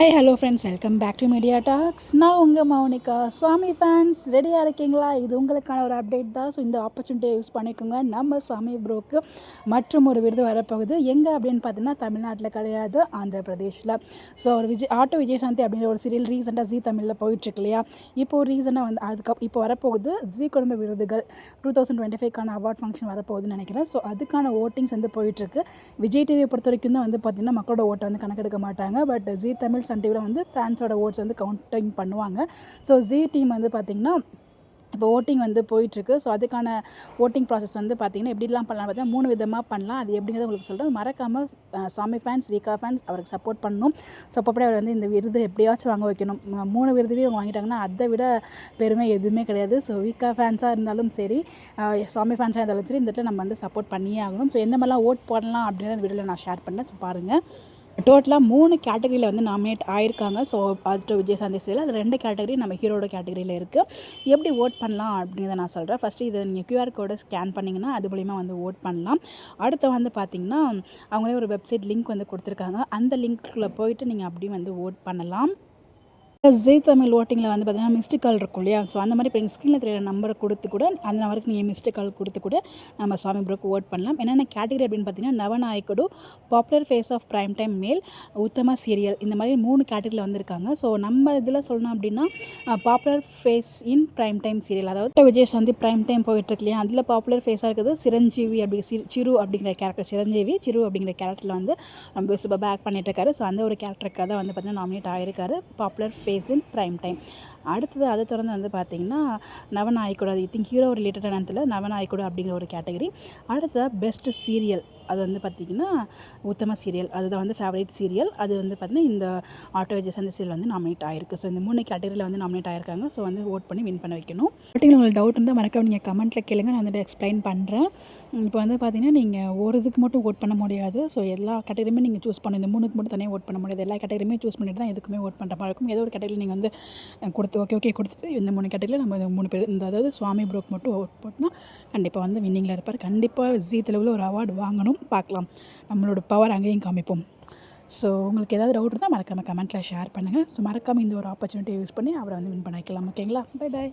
Hi hello friends, welcome back to media talks. நான் உங்கள் மௌனிகா. சுவாமி fans ரெடியாக இருக்கீங்களா? இது உங்களுக்கான ஒரு அப்டேட் தான். ஸோ இந்த ஆப்பர்ச்சுனிட்டியை யூஸ் பண்ணிக்கோங்க. நம்ம சுவாமி ப்ரோக்கு மற்றும் ஒரு விருது வரப்போகுது. எங்கே அப்படின்னு பார்த்தீங்கன்னா தமிழ்நாட்டில் கிடையாது, ஆந்திர பிரதேஷில். ஸோ ஒரு ஆட்டோ விஜயசாந்தி அப்படிங்கிற ஒரு சீரியல் ரீசெண்டாக ஜீ தமிழில் போயிட்டுருக்கு இல்லையா? இப்போது ரீசெண்டாக வந்து இப்போ வரப்போகுது ஜீ குடும்ப விருதுகள் 2025க்கான அவார்ட் ஃபங்க்ஷன் வரப்போகுதுன்னு நினைக்கிறேன். ஸோ அதுக்கான ஓட்டிங்ஸ் வந்து போயிட்டுருக்கு. விஜய் டிவியை பொறுத்த வரைக்கும் தான் வந்து பார்த்திங்கன்னா மக்களோட ஓட்டை வந்து கணக்கெடுக்க மாட்டாங்க. பட் ஜீ தமிழ் சன் டிவியில் வந்து ஃபேன்ஸோட ஓட்ஸ் வந்து கவுண்டிங் பண்ணுவாங்க. ஸோ ஜீ டீம் வந்து பார்த்திங்கன்னா இப்போ ஓட்டிங் வந்து போயிட்டுருக்கு. ஸோ அதுக்கான ஓட்டிங் ப்ராசஸ் வந்து பார்த்திங்கன்னா எப்படிலாம் பண்ணலாம் பார்த்தீங்கன்னா 3 விதமாக பண்ணலாம். அது எப்படிங்கிறத உங்களுக்கு சொல்கிறேன். மறக்காமல் சாமி ஃபேன்ஸ், விகா ஃபேன்ஸ் அவருக்கு சப்போர்ட் பண்ணணும். ஸோ அப்படி அவர் வந்து இந்த விருது எப்படியாச்சும் வாங்க வைக்கணும். 3 விருதுமே வாங்கிட்டாங்கன்னா அதை விட பெருமை எதுவுமே கிடையாது. ஸோ விகா ஃபேன்ஸாக இருந்தாலும் சரி, சாமி ஃபேன்ஸாக இருந்தாலும் சரி, இந்த இடத்துல நம்ம வந்து சப்போர்ட் பண்ணியே ஆகணும். ஸோ எந்த மாதிரிலாம் ஓட் போடலாம் அப்படிங்கிறத வீடியோவில் நான் ஷேர் பண்ணேன். ஸோ பாருங்கள். டோட்டலாக 3 கேட்டகரியில் வந்து நாமினேட் ஆயிருக்காங்க. ஸோ ஆட்டோ விஜயசாந்தி சீரியல் அது 2 கேட்டகரி நம்ம ஹீரோட கேட்டகரியில் இருக்குது. எப்படி ஓட் பண்ணலாம் அப்படிங்கிறத நான் சொல்கிறேன். ஃபஸ்ட்டு இதை நீங்கள் QR கோடை ஸ்கேன் பண்ணிங்கன்னா அது மூலிமா வந்து ஓட் பண்ணலாம். அடுத்து வந்து பார்த்திங்கன்னா அவங்களே ஒரு வெப்சைட் லிங்க் வந்து கொடுத்துருக்காங்க. அந்த லிங்க்கில் போயிட்டு நீங்கள் அப்படியே வந்து ஓட் பண்ணலாம். ஜீ தமிழ் ஓட்டிங்கில் வந்து பார்த்தீங்கன்னா மிஸ்டு கால் இருக்கும் இல்லையா? ஸோ அந்த மாதிரி இப்போ எங்கள் ஸ்க்ரீனில் தெரியிற நம்பரை கொடுத்து கூட அந்த நம்பருக்கு நீங்கள் மிஸ்டு கால் கொடுத்து கூட நம்ம சுவாமி ப்ரோக்கு ஓட் பண்ணலாம். என்னென்ன கேட்டகரி அப்படின்னு பார்த்தீங்கன்னா நவநாயக்குடு, popular face of prime time male, உத்தம சீரியல், இந்த மாதிரி 3 கேட்டகரியில் வந்திருக்காங்க. ஸோ நம்ம இதில் சொல்லணும் அப்படின்னா பாப்புலர் ஃபேஸ் இன் ப்ரைம் டைம் சீரியல், அதாவது விஜயசாந்தி ப்ரைம் டைம் போயிட்டுருக்கு இல்லையா? அதில் பாப்புலர் ஃபேஸாக இருக்குது சிரஞ்சீவி சிரு அப்படிங்கிற கேரக்டர். சிரஞ்சீவி சிரு அப்படிங்கிற கேரக்டரில் வந்து நம்ம சூப்பராக ஆக்ட் பண்ணிட்டு இருக்காரு. ஸோ அந்த ஒரு கேரக்டருக்காக தான் வந்து பார்த்தீங்கன்னா நாமினேட் ஆகிருக்காரு, பாப்புலர் ஃபேஸ் இன் ப்ரைம் டைம். அடுத்தது அதை தொடர்ந்து வந்து பார்த்திங்கன்னா நவநாயக்குடு, அது திங்க் ஹீரோ ரிலேட்டடான இடத்துல நவநாயக்குடு அப்படிங்கிற ஒரு கேட்டகரி. அடுத்தது பெஸ்ட் சீரியல், அது வந்து பார்த்திங்கன்னா உத்தம சீரியல், அதுதான் வந்து ஃபேவரட் சீரியல். அது வந்து பார்த்திங்கன்னா இந்த ஆட்டோ விஜயசாந்தி சீரியல் வந்து நாமினேட் ஆகிருக்கு. ஸோ இந்த 3 கேட்டகரியில் வந்து நாமினேட் ஆகிருக்காங்க. ஸோ வந்து ஓட் பண்ணி வின் பண்ண வைக்கணும். அப்படிங்கிற உங்களுக்கு டவுட் இருந்தால் மறக்காம நீங்கள் கமெண்ட்டில் கேளுங்க, நான் வந்துட்டு எக்ஸ்பிளைன் பண்ணுறேன். இப்போ வந்து பார்த்திங்கன்னா நீங்கள் ஒரு இதுக்கு மட்டும் ஓட் பண்ண முடியாது. ஸோ எல்லா கேட்டகரியுமே நீங்கள் சூஸ் பண்ணணும். இந்த 3க்கு மட்டும் தனியாக ஓட் பண்ண முடியாது. எல்லா கேட்டகரியுமே சூஸ் பண்ணிட்டு தான் எதுக்குமே ஓட் பண்ணுற மாதிரி இருக்கும். ஏதோ ஒரு கேட்டகரியில் நீங்கள் வந்து கொடுத்து ஓகே கொடுத்துட்டு இந்த 3 கேட்டகரியில் நம்ம 3 பேர் இந்த அதாவது சுவாமி ப்ரோக்கு மட்டும் ஓட் போட்டோம்னா கண்டிப்பாக வந்து வின்னிங்கில் இருப்பார். கண்டிப்பாக ஜீ தெலுங்கில் ஒரு அவார்டு வாங்கணும். பார்க்கலாம், நம்மளோட பவர் அங்கேயும் காமிப்போம். ஸோ உங்களுக்கு ஏதாவது டவுட் இருந்தால் மறக்காமல் கமெண்ட்டில் ஷேர் பண்ணுங்கள். ஸோ மறக்காமல் இந்த ஒரு ஆப்பர்ச்சுனிட்டியை யூஸ் பண்ணி அவரை வந்து வின் பண்ண வைக்கலாம். ஓகேங்களா? Bye bye.